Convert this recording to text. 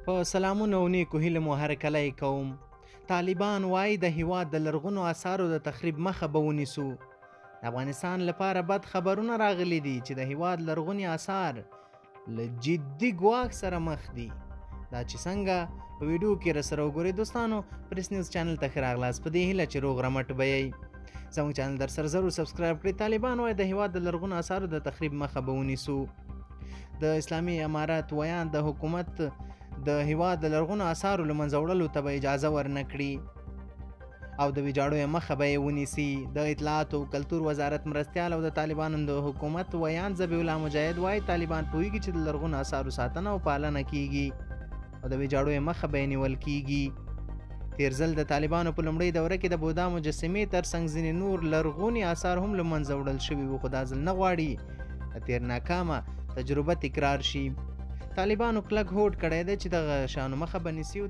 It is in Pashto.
په سلامونه او نیکو هیله مو هرکلی کوم. طالبان وایي د هیواد د لرغونو آثارو د تخریب مخه به ونیسو. د افغانستان لپاره بد خبرونه راغلي دي چې د هیواد لرغوني آثار له جدي ګواښ سره مخ دي. دا چې څنګه په ویډیو کې راسره وګورئ دوستانو. پریس نیوز چینل ته ښه راغلاست. په دې هیله چې روغ رمټ به یئ. زموږ چینل در سره ضرور سبسکرایب کړئ. طالبان وایي د هیواد د لرغونو آثارو د تخریب مخه به ونیسو. د اسلامي امارات ویان د حکومت د هیواد د لرغونو آثارو له منځه وړلو ته به اجازه ورنه کړي او د ویجاړو یې مخه به یې ونیسي. د اطلاعات او کلتور وزارت مرستیال او د طالبانو د حکومت ویان ذبیح الله مجاهد وایي طالبان پوهیږي چې د لرغونو آثارو ساتنه او پالنه کیږي او د ویجاړو یې مخه به یې نیول کیږي. تیر ځل د طالبانو په لومړۍ دوره کې د بودا مجسمې ترڅنګ ځینې نور لرغوني آثار هم له منځه وړل شوي وو، خو دا ځل نه غواړي د تیر ناکامه تجربه تکرار شي. طالبانو کلک هوډ کړی دی چې دغه شیانو مخه به نیسي.